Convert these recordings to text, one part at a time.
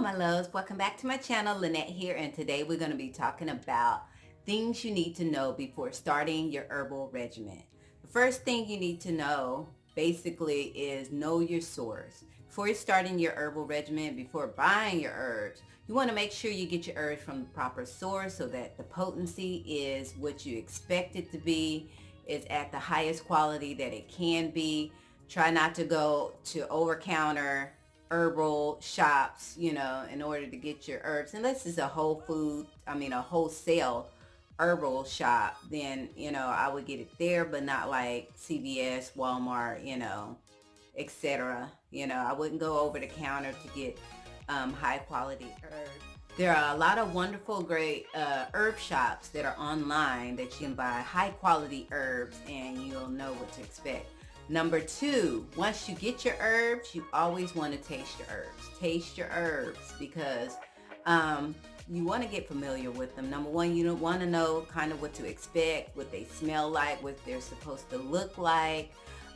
my loves, welcome back to my channel. Lynette here, and today we're going to be talking about things you need to know before starting your herbal regimen. The first thing you need to know basically is know your source. Before you're starting your herbal regimen, before buying your herbs, you want to make sure you get your herbs from the proper source so that the potency is what you expect it to be, is at the highest quality that it can be. Try not to go to over-counter herbal shops, in order to get your herbs. Unless it's a a wholesale herbal shop, then, I would get it there, but not like CVS, Walmart, etc. I wouldn't go over the counter to get high quality herbs. There are a lot of wonderful, great herb shops that are online that you can buy high quality herbs and you'll know what to expect. Number two, once you get your herbs, you always want to taste your herbs. Taste your herbs because you want to get familiar with them. Number one, you want to know kind of what to expect, what they smell like, what they're supposed to look like.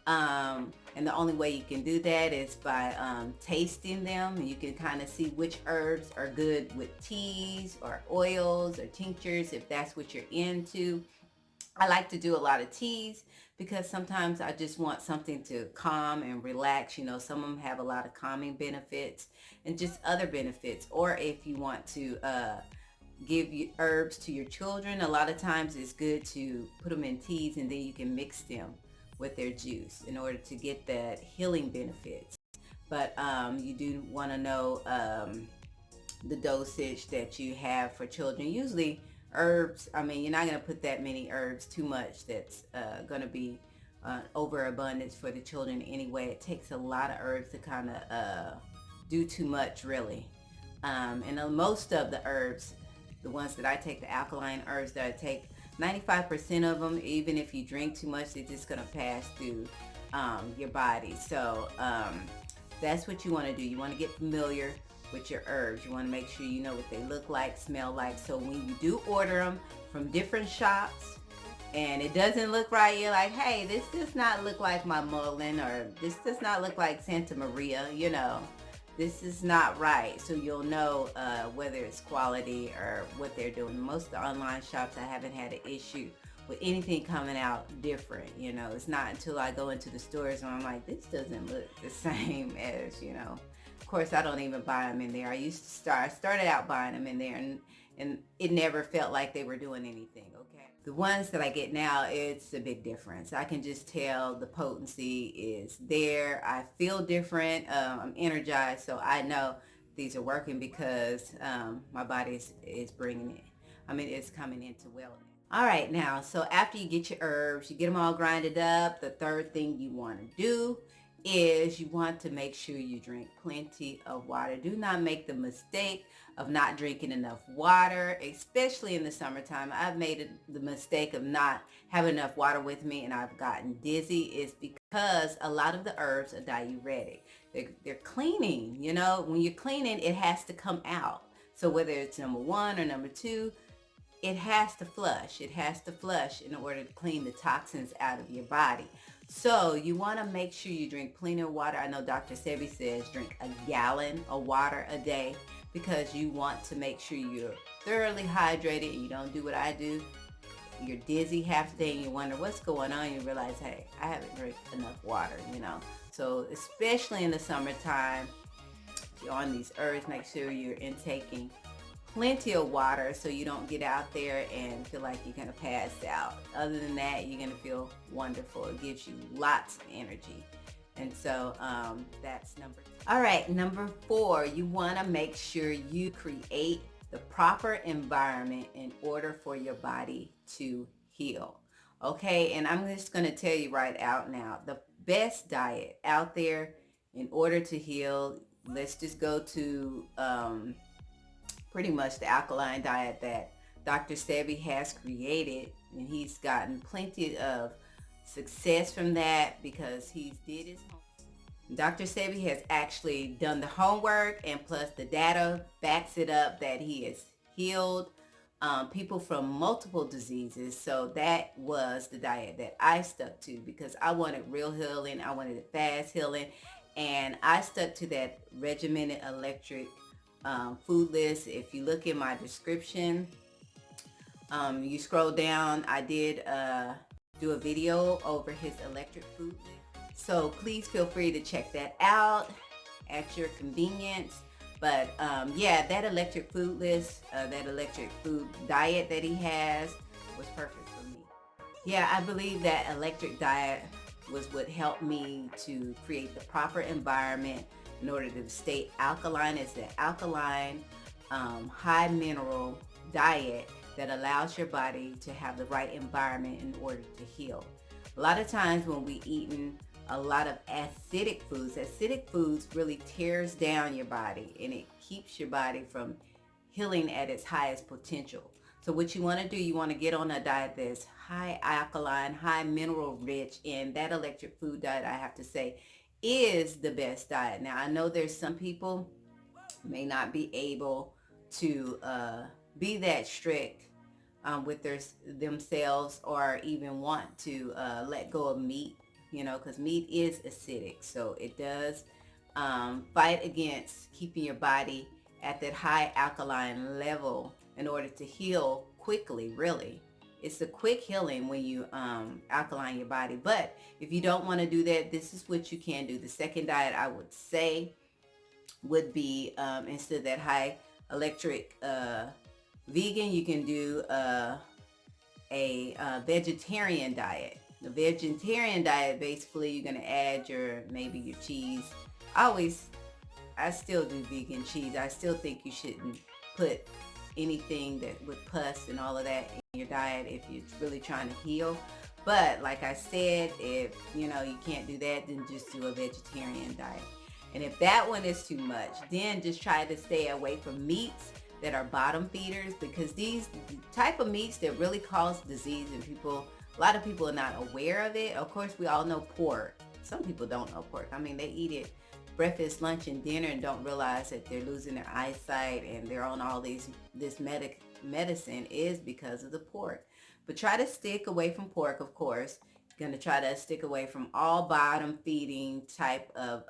And the only way you can do that is by tasting them. And you can kind of see which herbs are good with teas or oils or tinctures if that's what you're into. I like to do a lot of teas because sometimes I just want something to calm and relax. Some of them have a lot of calming benefits and just other benefits. Or if you want to give herbs to your children, a lot of times it's good to put them in teas and then you can mix them with their juice in order to get that healing benefits. But you do want to know the dosage that you have for children. Usually herbs, you're not going to put that many herbs, too much that's going to be overabundance for the children anyway. It takes a lot of herbs to kind of do too much, really. And most of the herbs, the ones that I take, the alkaline herbs that I take, 95% of them, even if you drink too much, they're just going to pass through your body. So that's what you want to do. You want to get familiar with your herbs. You want to make sure you know what they look like, smell like. So when you do order them from different shops and it doesn't look right, you're like, hey, this does not look like my mullein, or this does not look like Santa Maria, this is not right. So you'll know whether it's quality or what they're doing. Most of the online shops, I haven't had an issue with anything coming out different. It's not until I go into the stores and I'm like, this doesn't look the same as, Of course, I don't even buy them in there. I started out buying them in there, and it never felt like they were doing anything, okay? The ones that I get now, it's a big difference. I can just tell the potency is there. I feel different. I'm energized, so I know these are working because my body is bringing it. It's coming into wellness. All right, now, so after you get your herbs, you get them all grinded up, the third thing you want to do is you want to make sure you drink plenty of water. Do not make the mistake of not drinking enough water, especially in the summertime. I've made the mistake of not having enough water with me and I've gotten dizzy. It's because a lot of the herbs are diuretic. They're cleaning, when you're cleaning, it has to come out. So whether it's number one or number two, it has to flush. It has to flush in order to clean the toxins out of your body. So you want to make sure you drink plenty of water. I know Dr. Sebi says drink a gallon of water a day because you want to make sure you're thoroughly hydrated and you don't do what I do. You're dizzy half the day and you wonder what's going on. You realize, hey, I haven't drank enough water, So especially in the summertime, if you're on these herbs, make sure you're intaking plenty of water so you don't get out there and feel like you're going to pass out. Other than that, you're going to feel wonderful. It gives you lots of energy. And so that's number two. All right, number four, you want to make sure you create the proper environment in order for your body to heal. Okay, and I'm just going to tell you right out now, the best diet out there in order to heal, let's just go to pretty much the alkaline diet that Dr. Sebi has created, and he's gotten plenty of success from that because he did his homework. Dr. Sebi has actually done the homework, and plus the data backs it up that he has healed people from multiple diseases. So that was the diet that I stuck to because I wanted real healing. I wanted fast healing, and I stuck to that regimented electric food list. If you look in my description, you scroll down, I did do a video over his electric food list. So please feel free to check that out at your convenience. But yeah, that electric food list, that electric food diet that he has was perfect for me. Yeah, I believe that electric diet was what helped me to create the proper environment in order to stay alkaline. It's an alkaline, high mineral diet that allows your body to have the right environment in order to heal. A lot of times when we eating a lot of acidic foods really tears down your body, and it keeps your body from healing at its highest potential. So what you want to do, you want to get on a diet that's high alkaline, high mineral rich, and that electric food diet, I have to say, is the best diet. Now, I know there's some people may not be able to be that strict with themselves, or even want to let go of meat, because meat is acidic. So it does fight against keeping your body at that high alkaline level in order to heal quickly, really. It's a quick healing when you alkaline your body. But if you don't want to do that, this is what you can do. The second diet I would say would be, instead of that high electric vegan, you can do a vegetarian diet. The vegetarian diet, basically, you're going to add maybe your cheese. I still do vegan cheese. I still think you shouldn't put anything that with pus and all of that in your diet if you're really trying to heal. But like I said, if you can't do that, then just do a vegetarian diet. And if that one is too much, then just try to stay away from meats that are bottom feeders, because these type of meats that really cause disease, and a lot of people are not aware of it. Of course, we all know pork. Some people don't know pork. I mean, they eat it breakfast, lunch, and dinner and don't realize that they're losing their eyesight and they're on all this medicine is because of the pork. But try to stick away from pork, of course. You're going to try to stick away from all bottom feeding type of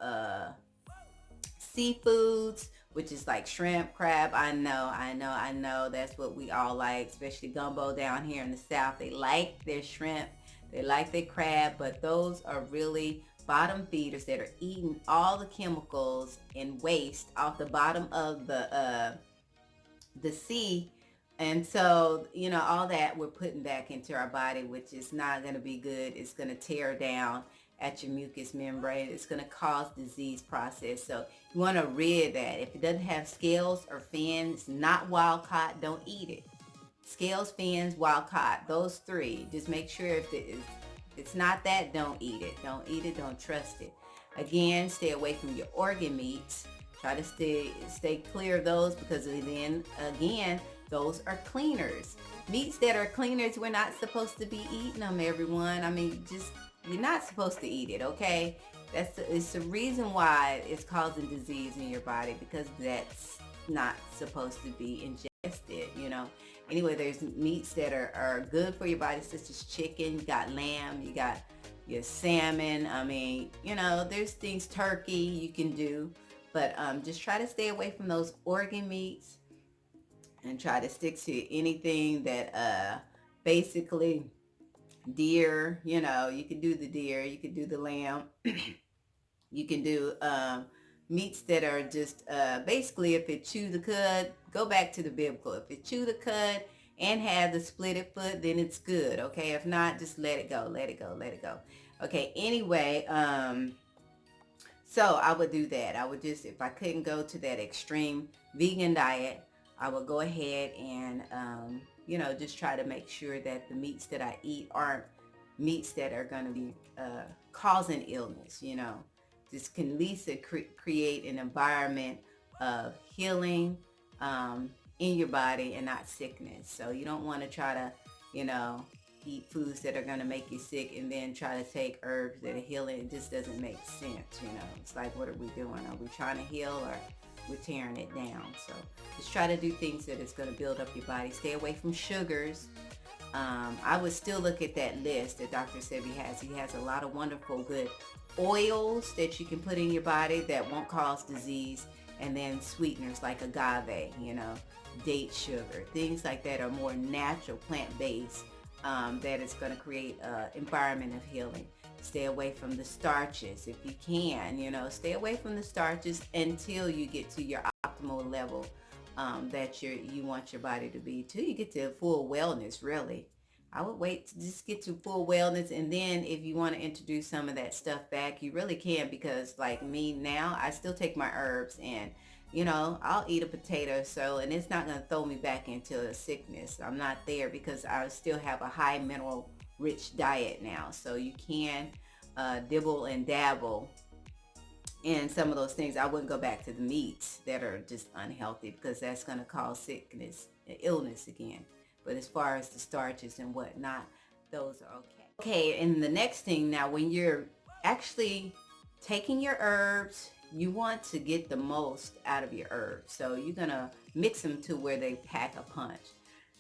seafoods, which is like shrimp, crab. I know that's what we all like, especially gumbo down here in the South. They like their shrimp, they like their crab, but those are really bottom feeders that are eating all the chemicals and waste off the bottom of the sea. And so, all that we're putting back into our body, which is not going to be good. It's going to tear down at your mucous membrane. It's going to cause disease process. So you want to rid that. If it doesn't have scales or fins, not wild caught, don't eat it. Scales, fins, wild caught, those three. Just make sure if it's not that, don't eat it. Don't eat it. Don't trust it. Again, stay away from your organ meats. Try to stay clear of those, because then again, those are cleaners. Meats that are cleaners, we're not supposed to be eating them, everyone. I mean, you're not supposed to eat it, okay? It's the reason why it's causing disease in your body, because that's not supposed to be ingested, Anyway, there's meats that are good for your body, such as chicken, you got lamb, you got your salmon. I mean, there's things, turkey you can do, but just try to stay away from those organ meats and try to stick to anything that basically deer, you can do the deer, you can do the lamb, you can do meats that are just basically, if it chew the cud, go back to the biblical. If it chew the cud and have the splitted foot, then it's good, okay? If not, just let it go. Okay, anyway, so I would do that. I would just, if I couldn't go to that extreme vegan diet, I would go ahead and just try to make sure that the meats that I eat aren't meats that are going to be causing illness. This can at least create an environment of healing in your body and not sickness. So you don't want to try to eat foods that are going to make you sick and then try to take herbs that are healing. It just doesn't make sense. It's like, what are we doing? Are we trying to heal, or we're tearing it down? So just try to do things that is going to build up your body. Stay away from sugars. I would still look at that list that Dr. Sebi has. He has a lot of wonderful good oils that you can put in your body that won't cause disease. And then sweeteners like agave, date sugar, things like that are more natural, plant-based, that is going to create an environment of healing. Stay away from the starches if you can. Stay away from the starches until you get to your optimal level, that you want your body to be, till you get to full wellness. Really, I would wait to just get to full wellness, and then if you want to introduce some of that stuff back, you really can, because like me now, I still take my herbs, and I'll eat a potato, so, and it's not going to throw me back into a sickness. I'm not there because I still have a high mineral rich diet now. So you can dibble and dabble in some of those things. I wouldn't go back to the meats that are just unhealthy, because that's going to cause sickness and illness again. But as far as the starches and whatnot, those are okay. Okay, and the next thing now, when you're actually taking your herbs, you want to get the most out of your herbs. So you're going to mix them to where they pack a punch.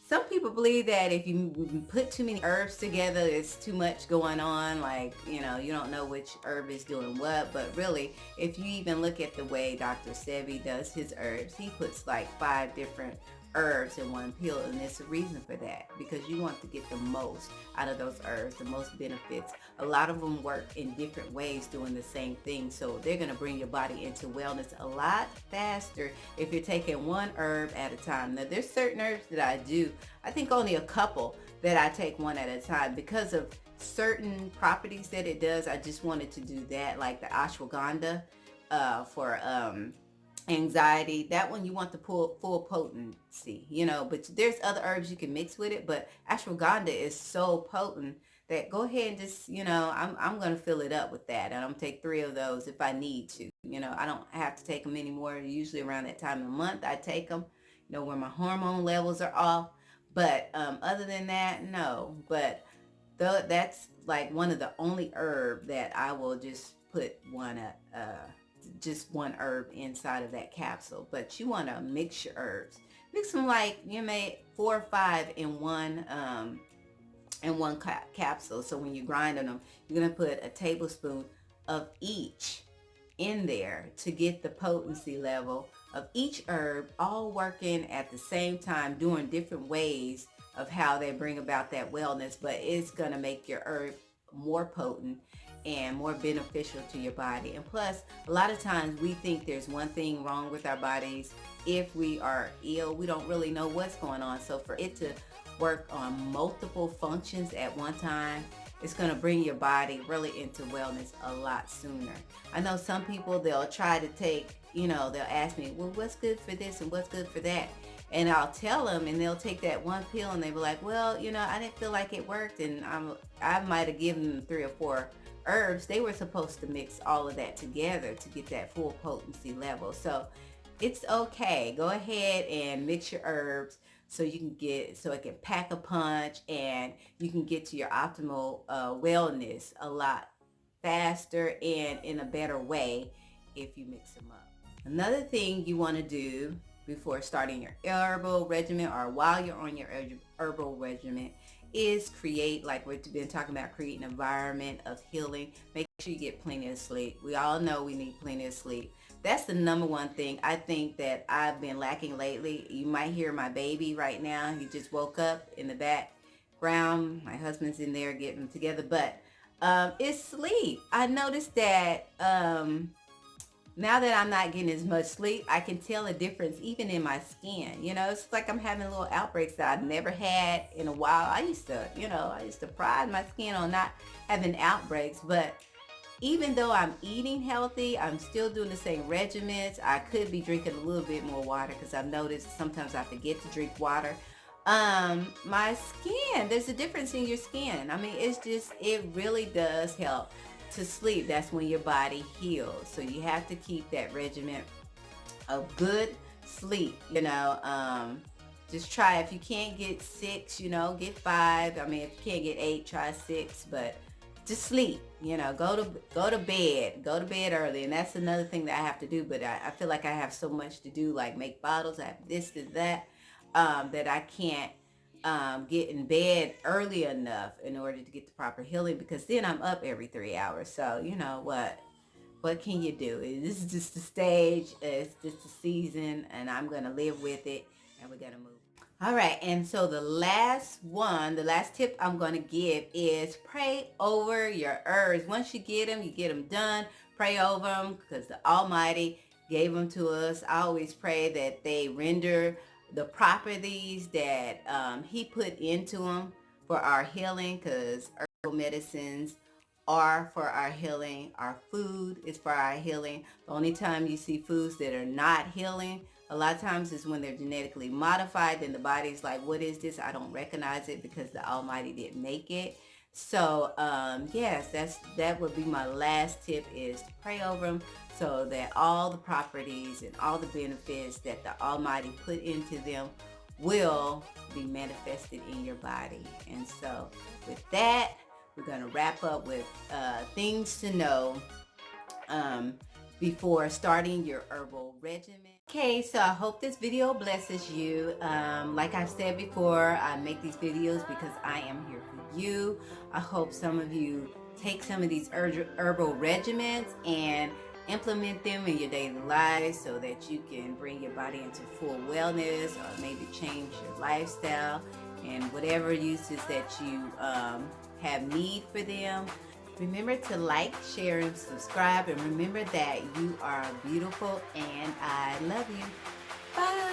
Some people believe that if you put too many herbs together, it's too much going on. Like, you don't know which herb is doing what. But really, if you even look at the way Dr. Sebi does his herbs, he puts like 5 different herbs in one pill, and there's a reason for that, because you want to get the most out of those herbs, the most benefits. A lot of them work in different ways doing the same thing, so they're going to bring your body into wellness a lot faster if you're taking one herb at a time. Now, there's certain herbs that I think only a couple that I take one at a time because of certain properties that it does. I just wanted to do that, like the ashwagandha for anxiety. That one you want the full potency, but there's other herbs you can mix with it, but ashwagandha is so potent that go ahead and just, I'm going to fill it up with that, and I'm going to take 3 of those if I need to. I don't have to take them anymore. Usually around that time of the month I take them, where my hormone levels are off. But other than that, no. But that's like one of the only herb that I will just put just one herb inside of that capsule. But you want to mix your herbs. Mix them like you made 4 or 5 in one capsule. So when you're grinding them, you're going to put a tablespoon of each in there to get the potency level of each herb, all working at the same time, doing different ways of how they bring about that wellness. But it's going to make your herb more potent and more beneficial to your body. And plus, a lot of times we think there's one thing wrong with our bodies. If we are ill, we don't really know what's going on. So for it to work on multiple functions at one time, it's going to bring your body really into wellness a lot sooner. I know some people, they'll try to take, they'll ask me, well, what's good for this and what's good for that? And I'll tell them, and they'll take that one pill and they'll be like, well, I didn't feel like it worked, and I might have given them 3 or 4 herbs. They were supposed to mix all of that together to get that full potency level. So it's okay. Go ahead and mix your herbs so it can pack a punch, and you can get to your optimal wellness a lot faster and in a better way if you mix them up. Another thing you want to do before starting your herbal regimen, or while you're on your herbal regimen, is create, like we've been talking about, create an environment of healing. Make sure you get plenty of sleep. We all know we need plenty of sleep. That's the number one thing I think that I've been lacking lately. You might hear my baby right now. He just woke up in the background. My husband's in there getting them together, but it's sleep. I noticed that now that I'm not getting as much sleep, I can tell a difference even in my skin. It's like I'm having little outbreaks that I've never had in a while. I used to pride my skin on not having outbreaks, but even though I'm eating healthy, I'm still doing the same regimens. I could be drinking a little bit more water, because I've noticed sometimes I forget to drink water. My skin, there's a difference in your skin. I mean, it really does help to sleep. That's when your body heals. So you have to keep that regimen of good sleep. Just try, if you can't get 6, get 5. I mean, if you can't get 8, try 6, but just sleep. Go to bed early. And that's another thing that I have to do, but I feel like I have so much to do, like make bottles, I have this, that, that I can't get in bed early enough in order to get the proper healing, because then I'm up every 3 hours. So you know what? what can you do? This is just the stage, it's just the season, and I'm going to live with it, and we're going to move. All right, and so the last tip I'm going to give is pray over your herbs. Once you get them done, pray over them because the Almighty gave them to us. I always pray that they render the properties that he put into them for our healing, because herbal medicines are for our healing. Our food is for our healing. The only time you see foods that are not healing a lot of times is when they're genetically modified. Then the body's like, what is this? I don't recognize it because the Almighty didn't make it. So yes, that would be my last tip, is to pray over them so that all the properties and all the benefits that the Almighty put into them will be manifested in your body. And so with that, we're going to wrap up with things to know before starting your herbal regimen. Okay, so I hope this video blesses you. Like I've said before, I make these videos because I am here for you. I hope some of you take some of these herbal regimens and implement them in your daily lives so that you can bring your body into full wellness, or maybe change your lifestyle and whatever uses that you have need for them. Remember to like, share, and subscribe. And remember that you are beautiful and I love you. Bye.